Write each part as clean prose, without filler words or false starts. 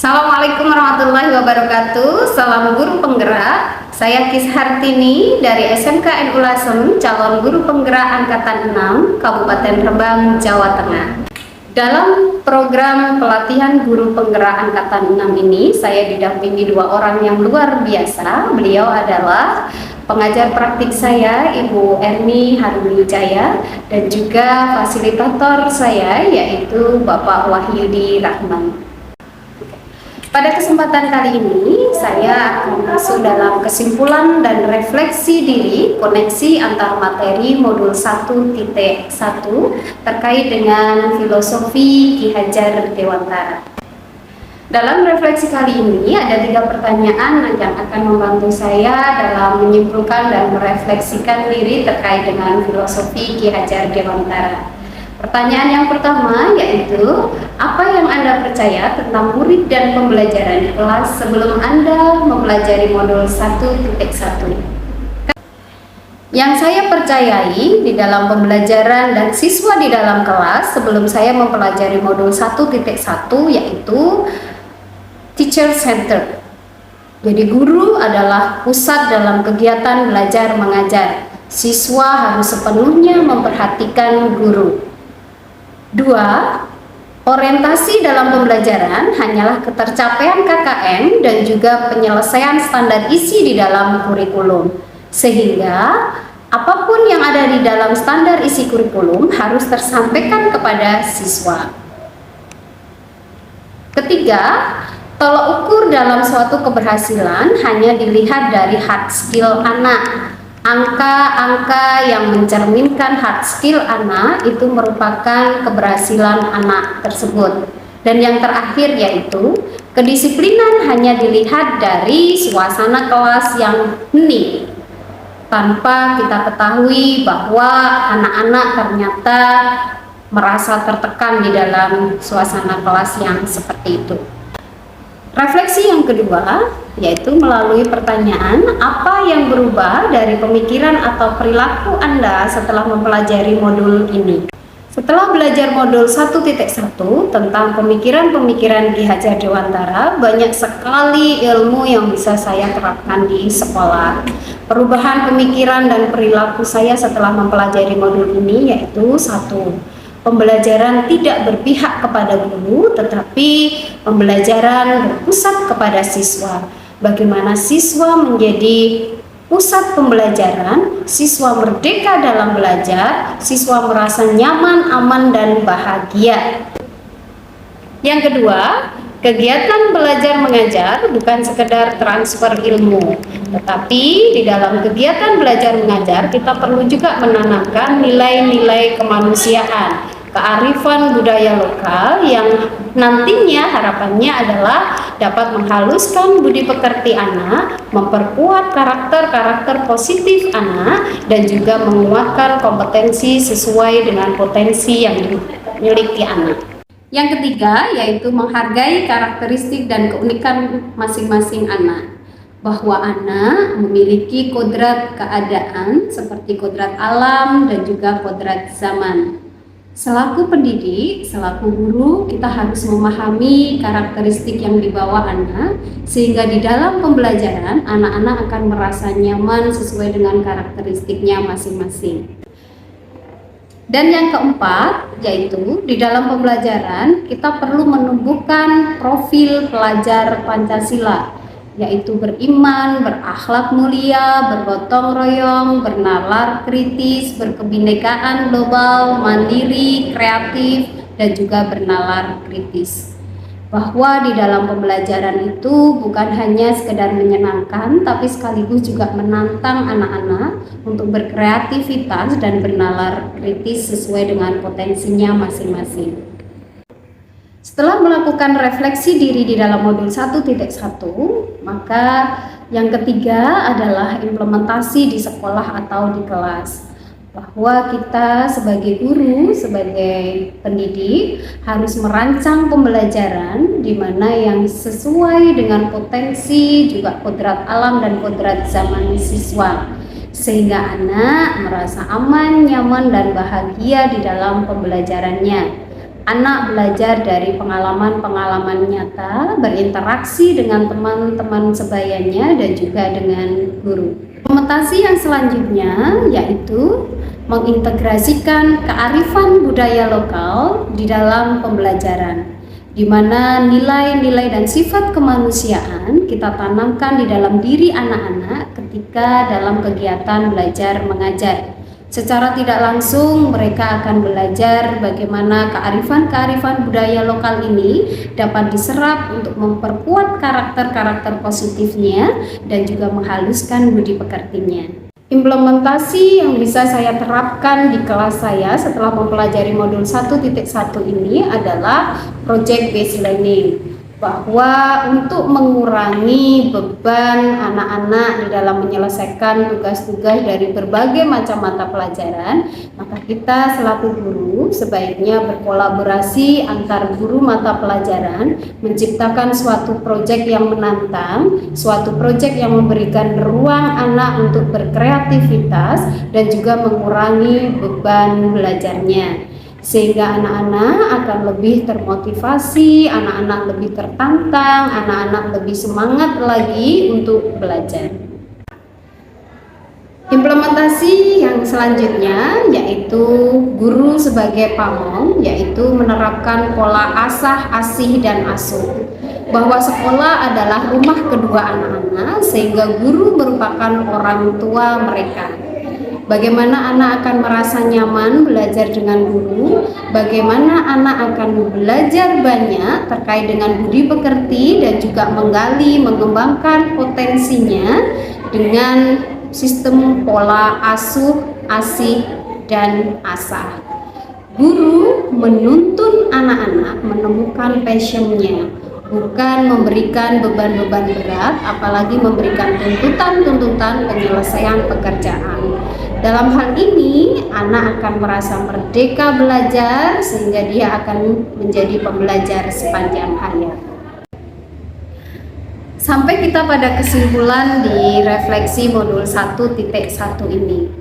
Assalamualaikum warahmatullahi wabarakatuh. Salam guru penggerak. Saya Kis Hartini dari SMK NU Lasem, calon guru penggerak angkatan 6 Kabupaten Rembang, Jawa Tengah. Dalam program pelatihan guru penggerak angkatan 6 ini, saya didampingi dua orang yang luar biasa. Beliau adalah pengajar praktik saya, Ibu Erni Harunwijaya, dan juga fasilitator saya, yaitu Bapak Wahyudi Rahman. Pada kesempatan kali ini, saya akan masuk dalam kesimpulan dan refleksi diri koneksi antar materi modul 1.1 terkait dengan filosofi Ki Hajar Dewantara. Dalam refleksi kali ini, ada 3 pertanyaan yang akan membantu saya dalam menyimpulkan dan merefleksikan diri terkait dengan filosofi Ki Hajar Dewantara. Pertanyaan yang pertama yaitu, apa yang Anda percaya tentang murid dan pembelajaran di kelas sebelum Anda mempelajari modul 1.1? Yang saya percayai di dalam pembelajaran dan siswa di dalam kelas sebelum saya mempelajari modul 1.1 yaitu teacher center. Jadi guru adalah pusat dalam kegiatan belajar mengajar. Siswa harus sepenuhnya memperhatikan guru. 2. Orientasi dalam pembelajaran hanyalah ketercapaian KKM dan juga penyelesaian standar isi di dalam kurikulum. Sehingga apapun yang ada di dalam standar isi kurikulum harus tersampaikan kepada siswa. Ketiga, tolak ukur dalam suatu keberhasilan hanya dilihat dari hard skill anak. Angka-angka yang mencerminkan hard skill anak itu merupakan keberhasilan anak tersebut. Dan yang terakhir yaitu kedisiplinan hanya dilihat dari suasana kelas yang hening, tanpa kita ketahui bahwa anak-anak ternyata merasa tertekan di dalam suasana kelas yang seperti itu. Refleksi yang kedua yaitu melalui pertanyaan, apa yang berubah dari pemikiran atau perilaku Anda setelah mempelajari modul ini? Setelah belajar modul 1.1 tentang pemikiran-pemikiran Ki Hajar Dewantara, banyak sekali ilmu yang bisa saya terapkan di sekolah. Perubahan pemikiran dan perilaku saya setelah mempelajari modul ini yaitu 1. Pembelajaran tidak berpihak kepada guru, tetapi pembelajaran berpusat kepada siswa. Bagaimana siswa menjadi pusat pembelajaran, siswa merdeka dalam belajar, siswa merasa nyaman, aman, dan bahagia. Yang kedua, kegiatan belajar mengajar bukan sekedar transfer ilmu, tetapi di dalam kegiatan belajar mengajar kita perlu juga menanamkan nilai-nilai kemanusiaan, kearifan budaya lokal yang nantinya harapannya adalah dapat menghaluskan budi pekerti anak, memperkuat karakter-karakter positif anak, dan juga menguatkan kompetensi sesuai dengan potensi yang dimiliki anak. Yang ketiga yaitu menghargai karakteristik dan keunikan masing-masing anak, bahwa anak memiliki kodrat keadaan seperti kodrat alam dan juga kodrat zaman. Selaku pendidik, selaku guru, kita harus memahami karakteristik yang dibawa anak, sehingga di dalam pembelajaran anak-anak akan merasa nyaman sesuai dengan karakteristiknya masing-masing. Dan yang keempat, yaitu di dalam pembelajaran kita perlu menumbuhkan profil pelajar Pancasila, yaitu beriman, berakhlak mulia, bergotong royong, bernalar kritis, berkebinekaan global, mandiri, kreatif, dan juga bernalar kritis. Bahwa di dalam pembelajaran itu bukan hanya sekedar menyenangkan, tapi sekaligus juga menantang anak-anak untuk berkreativitas dan bernalar kritis sesuai dengan potensinya masing-masing. Setelah melakukan refleksi diri di dalam modul 1.1, maka yang ketiga adalah implementasi di sekolah atau di kelas. Bahwa kita sebagai guru, sebagai pendidik harus merancang pembelajaran di mana yang sesuai dengan potensi, juga kodrat alam dan kodrat zaman siswa, sehingga anak merasa aman, nyaman, dan bahagia di dalam pembelajarannya. Anak belajar dari pengalaman-pengalaman nyata, berinteraksi dengan teman-teman sebayanya dan juga dengan guru. Implementasi yang selanjutnya yaitu mengintegrasikan kearifan budaya lokal di dalam pembelajaran, di mana nilai-nilai dan sifat kemanusiaan kita tanamkan di dalam diri anak-anak ketika dalam kegiatan belajar mengajar. Secara tidak langsung mereka akan belajar bagaimana kearifan-kearifan budaya lokal ini dapat diserap untuk memperkuat karakter-karakter positifnya dan juga menghaluskan budi pekertinya. Implementasi yang bisa saya terapkan di kelas saya setelah mempelajari modul 1.1 ini adalah project based learning, bahwa untuk mengurangi beban anak-anak di dalam menyelesaikan tugas-tugas dari berbagai macam mata pelajaran, maka kita selaku guru sebaiknya berkolaborasi antar guru mata pelajaran, menciptakan suatu proyek yang menantang, suatu proyek yang memberikan ruang anak untuk berkreativitas dan juga mengurangi beban belajarnya, sehingga anak-anak akan lebih termotivasi, anak-anak lebih tertantang, anak-anak lebih semangat lagi untuk belajar. Implementasi yang selanjutnya yaitu guru sebagai pamong, yaitu menerapkan pola asah, asih, dan asuh, bahwa sekolah adalah rumah kedua anak-anak sehingga guru merupakan orang tua mereka. Bagaimana anak akan merasa nyaman belajar dengan guru, bagaimana anak akan belajar banyak terkait dengan budi pekerti dan juga menggali, mengembangkan potensinya dengan sistem pola asuh, asih, dan asah. Guru menuntun anak-anak menemukan passionnya, bukan memberikan beban-beban berat, apalagi memberikan tuntutan-tuntutan penyelesaian pekerjaan. Dalam hal ini, anak akan merasa merdeka belajar sehingga dia akan menjadi pembelajar sepanjang hayat. Sampai kita pada kesimpulan di refleksi modul 1.1 ini.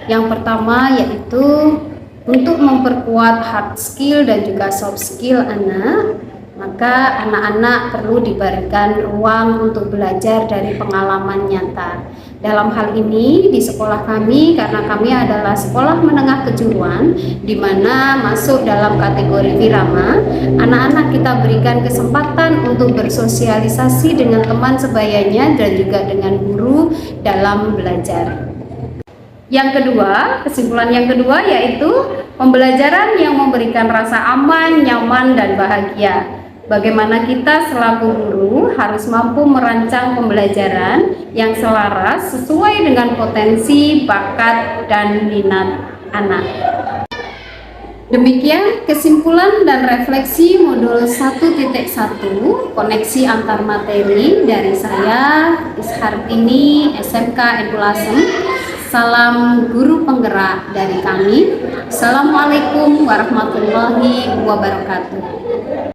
Yang pertama yaitu untuk memperkuat hard skill dan juga soft skill anak, maka anak-anak perlu diberikan ruang untuk belajar dari pengalaman nyata. Dalam hal ini di sekolah kami, karena kami adalah sekolah menengah kejuruan di mana masuk dalam kategori Wirama, anak-anak kita berikan kesempatan untuk bersosialisasi dengan teman sebayanya dan juga dengan guru dalam belajar. Yang kedua, kesimpulan yang kedua yaitu pembelajaran yang memberikan rasa aman, nyaman, dan bahagia. Bagaimana kita selaku guru harus mampu merancang pembelajaran yang selaras sesuai dengan potensi, bakat, dan minat anak. Demikian kesimpulan dan refleksi modul 1.1 koneksi antar materi dari saya, Ishartini, SMK Edulasem. Salam guru penggerak dari kami. Assalamualaikum warahmatullahi wabarakatuh.